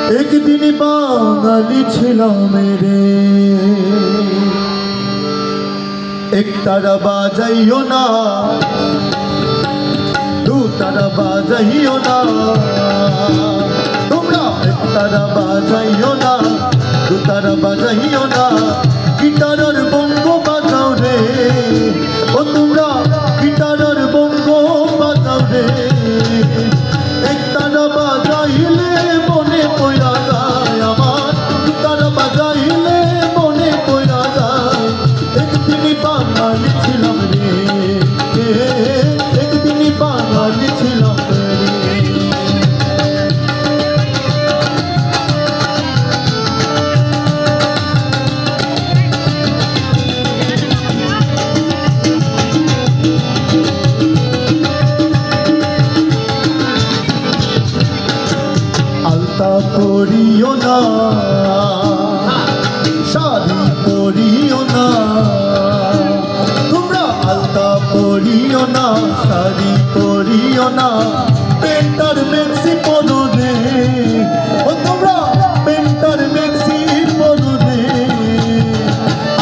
एक दिन बांगाली छिलाम रे एक तारा बाजाइयो ना दू तारा बाजाइयो ना तुमरा एक तारा बाजाइयो ना दू तारा बाजाइयो ना गिटारर बंगो बाजाओ रे ओ तुमरा गिटारर बंगो बाजाओ रे एक तारा बाजाइले मने पइरा जाय आमार दू तारा बाजाइले मने पइरा जाय एक दिन बांगाली छिलाम रे एक दिन बांगाली छिलाम रे आलता पड़ियो ना शादी पड़ियो ना तुमरा आलता पड़ियो ना शादी पड़ियो ना पेंटर मैक्सी पड़ो रे ओ तुमरा पेंटर मैक्सी पड़ो रे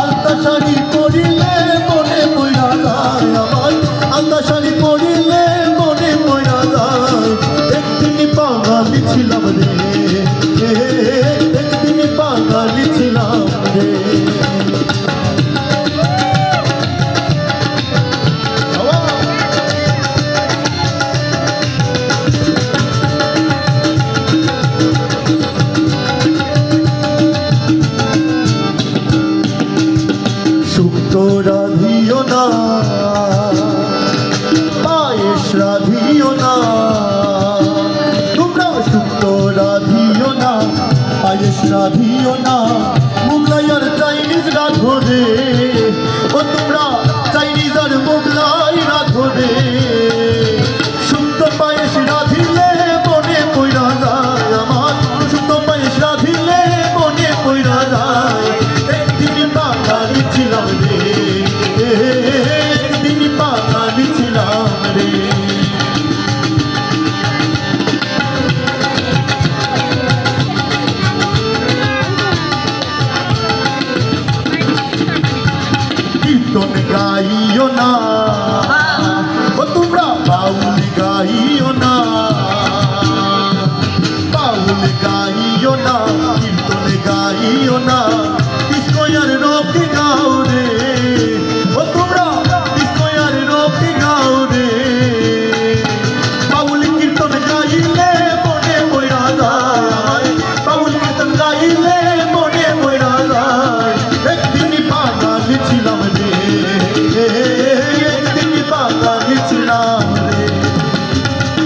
आलता शाड़ी पड़िले मने पइरा जाय आमार आलता शाड़ी पड़िले मने पइरा जाय एक दिन बांगाली छिलाम रे एक दिन बांगाली छिलाम रे शुक्तो राधियो ना पायेश राधियो ना तुमरा शुक्तो राधियो ना पायेश राधियो ना मुगलाई और चाइनीज राधो रे ओ तुमरा चाइनीज और मुगलाई राधो रे शुक्तो पायेश राधिले मने पइरा जाय आमार शुक्तो पायेश राधिले मने पइरा जाय एक दिन बांगाली छिलाम रे एक दिन बांगाली छिलाम रे कीर्तन गाइयो ना ओ तुमरा बाउल गाइयो ना बाउल गाइयो ना कीर्तन गाइयो ना इसको यार रोक गाओ रे ओ तुमरा इसको यार रोक गाओ रे बाउल कीर्तन गाइले मने पइरा जाय बाउल कीर्तन गाइले मने पइरा जाय एक दिन बांगाली छिलाम रे एक दिन बांगाली छिलाम रे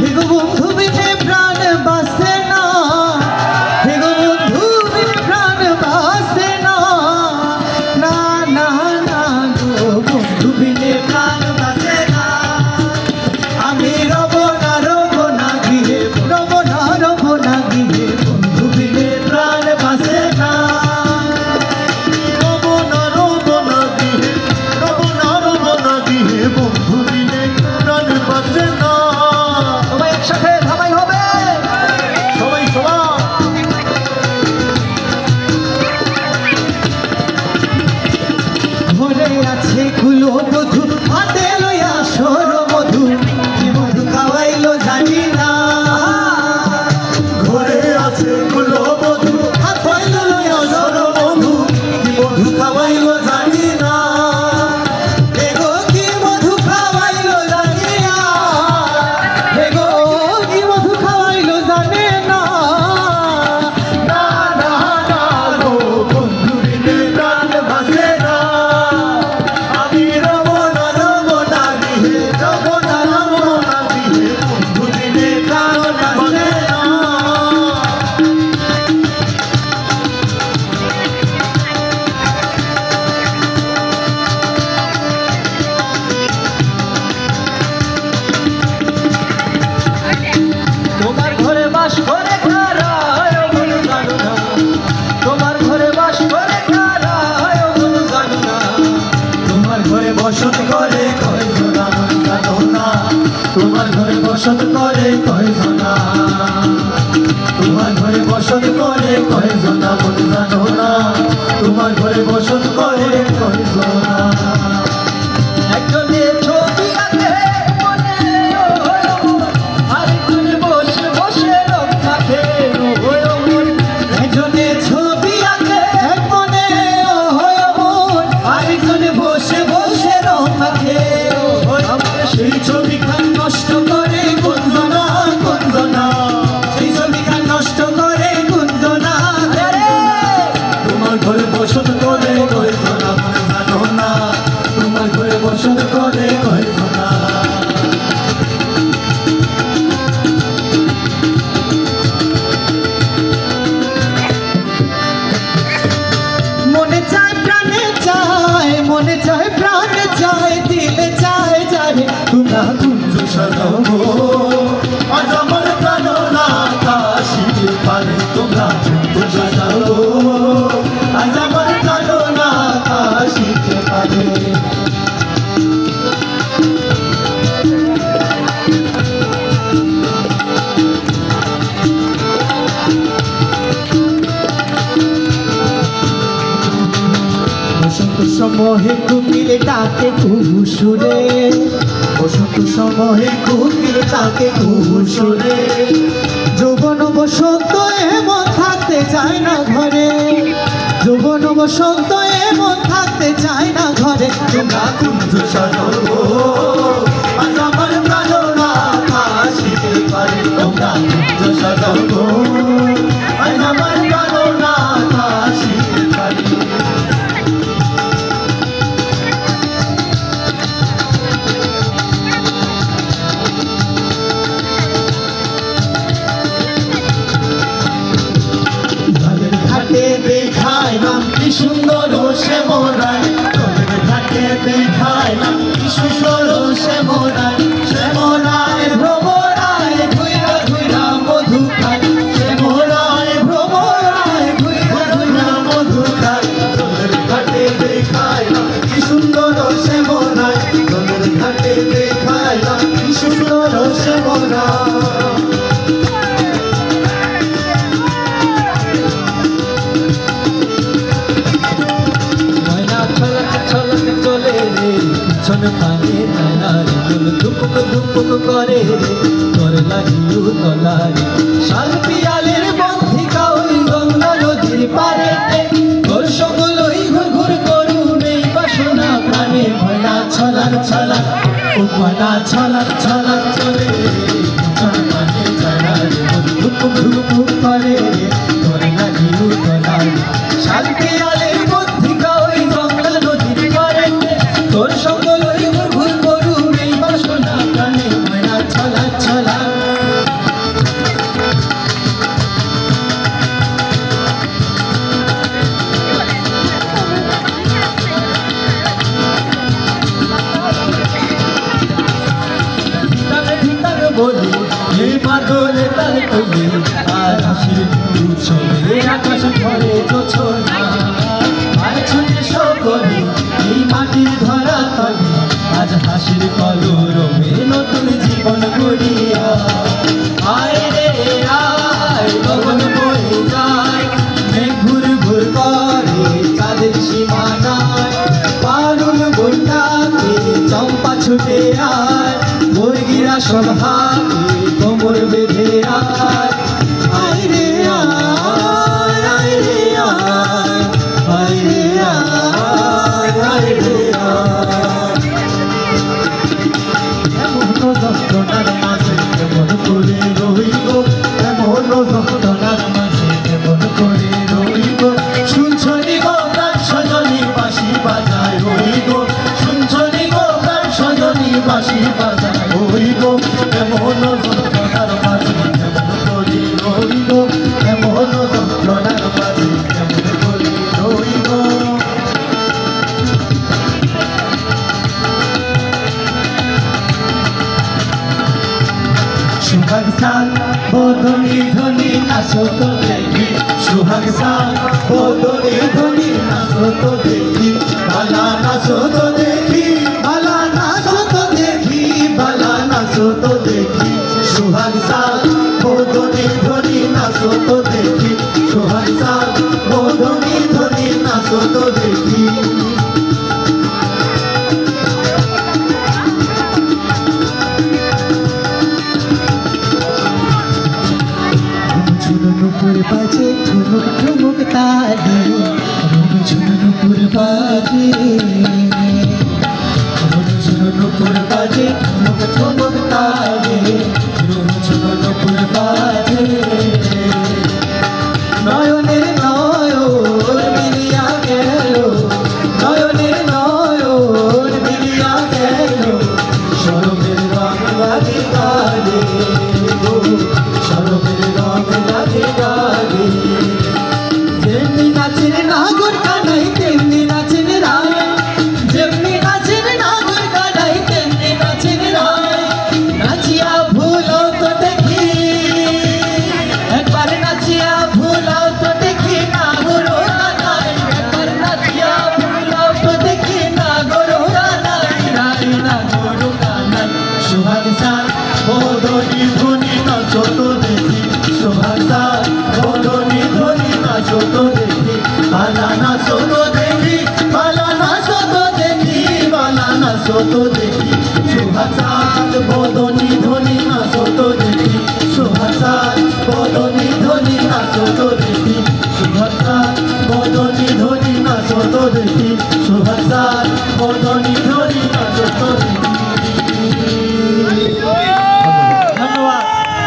हेगो बंधु बिने प्राण बासे ना हेगो बंधु बिने प्राण बासे ना ना ना ना गो बंधु बिने प्राण बासे ना आमी रब ना गृहे रब ना गृहे बंधु बिने प्राण बासे ना रब ना गृहे रब ना गृहे बंधु बिने प्राण बाঁচে না সবাই একসাথে ধামাই হবে সবাই সবাই ঘরে আছে কুলো বধূ হাতে লইয়া সর মধু কি মধু খাওয়াইলো জানি না ঘরে আছে কুলো বধূ হাতে লইয়া সর মধু কি মধু খাওয়াইলো জানি না এগো কি মধু খাওয়াইলো জানি না এগো কি মধু খাওয়াইলো জানে না না না না গো বন্ধু বিনে প্রাণ বাঁচে না আমি রব না গৃহে রব না গৃহে বন্ধু বিনে প্রাণ বাঁচে না তোমার ঘরে বাস করে কারা বনু জানো না তোমার ঘরে বাস করে কারা বনু জানো না তোমার ঘরে বসত করে কয়জন জানো না তোমার ঘরে বসত করে কয়জন তোমার ঘরে বসত করে দুজনে ছবি আঁকে এক মনে ও হয় মন, আরেকজনে বসে বসে রং মাখে। আমার সেই ছবিখান নষ্ট করে কুঞ্জনা কুঞ্জনা, সেই ছবিখান নষ্ট করে কুঞ্জনা। তোমার ঘরে বসত করে কইজনা মনে জানো না, তোমার ঘরে বসত করে কইজনা। মনে চায় প্রাণে চায়, মনে চায় প্রাণে চায়, দিলে চায় যারে তোমরা কুঞ্জ সাজাবো। আজ আমার প্রাণনা কাশির পারে তোমরা কুঞ্জ সাজাবো, আজ আমার প্রাণনা কাশির পারে। বসন্ত সময়ে কুকিল ডাকে কুহু সুরে, বসন্ত সময়ে কোকিল ডাকে কুহু সুরে। যৌবন বসন্ত এমন থাকতে চায় না ঘরে, যৌবন বসন্ত এমন থাকতে চায় না ঘরে। তোমরা কুঞ্জ সাজাবো, আজ আমার প্রাণনা কাশির পারে তোমরা কুঞ্জ সাজাবো, আজ আমার প্রাণনা কাশির পারে। ঘাটে দেখায় নাম কি সুন্দর সে মোরাই, তোদের ঘাটে দেখায় নাম কি সুন্দর সে মোরাই। সে মোরাই ভ্রমরায় ঘুইরা ঘুইরা মধু খায়, সে মোরাই ভ্রমরায় ঘুইরা ঘুইরা মধু খায়। তোদের ঘাটে দেখায় নাম কি সুন্দর সে মোরাই, তোদের ঘাটে দেখায় নাম কি সুন্দর সে মোরাই। চলে রে পিছন পানে তারার ফুল ধুপুক ধুপুক করে রে, তোর লাগিও তলারে শাল পিয়ালের বন্ধিকা ওই গঙ্গা নদীর পারে। তোর সকল ওই ঘুর ঘুর করুন এই বাসনা প্রাণে, ময়না ছলার ছলা ও ময়না ছলার ছলা চলে রে পিছন পানে তারার ফুল ধুপুক ধুপুক করে রে, তোর লাগিও তলারে শাল পিয়ালের বন্ধিকা ওই গঙ্গা নদীর পারে। তোর সকল ওই ঘুর ঘুর করুন এই বাসনা প্রাণে, ময়না ছলা ছলা। ভিতরে বলি এই পাগলে তাল কলি, আর হাসির উৎসবে আকাশ ভরে জোছনা। আর ছুটে সকলে এই মাটির ধরা তলে, আজ হাসির কলরবে নতুন জীবন গড়িয়া। আয় রে আয় গগন বয়ে যায়, মেঘ ঘুর ঘুর করে চাঁদের সীমানায়। পারুল বন্যাকে চম্পা ছুটে আয়, বর্গিরা সব হাতে কোমর বেঁধে আয়। আয় রে আয়, আয় রে আয়, আয় রে আয়, আয় রে আয়। এমন যন্ত্রণার মাঝে কেমন করে রইব, এমন যন্ত্রণার মাঝে কেমন করে রইব। শুনছনি গো প্রাণ সজনী বাঁশি বাজায় রইব, শুনছনি গো প্রাণ সজনী বাঁশি বাজায় রইব। এমন যন্ত্রণার মাঝে কেমন করে রইব, এমন যন্ত্রণার মাঝে কেমন করে রইব। সুহাগ সাল বদনি ধ্বনি নাচো তো দেখি, সুহাগ সাল বদনি ধ্বনি নাচো তো দেখি। বালা নাচো তো দেখি, বালা নাচো তো দেখি, বালা নাচো তো দেখি। সুহাগ সাল বদনি ধ্বনি নাচো তো দেখি, সুহাগ সাল বদনি ধ্বনি নাচো তো দেখি। নুপুর বাজে ঠুমুক ঠুমুক তালে ঝুনো নুপুর বাজে ঝুনো নুপুর বাজে ঠুমুক ঠুমুক তালে ঝুনো নুপুর বাজে নয়নের নয়ন মিলিয়া গেল নয়নের নয়ন মিলিয়া গেল শরমের রং লাগে গালে শরমের রং লাগে গালে যেমনি নাচের নাগর কানাই তেমনি নাচের রায় যেমনি নাচের নাগর কানাই তেমনি নাচের রায় নাচিয়া ভুলো তো দেখি একবার নাচিয়া ভুলো তো দেখি নাগর কানাই একবার নাচিয়া ভুলো তো দেখি নাগর কানাই রাই নাগর কানাই সোহাগ সার বদনি ধনি নাচো তো দেখি সোহাগ সার বদনি ধনি নাচো তো দেখি বালা নাচো তো দেখি বালা নাচো তো দেখি বালা নাচো তো দেখি সোহাগ সার বদনি ধনি নাচো তো দেখি সোহাগ সার বদনি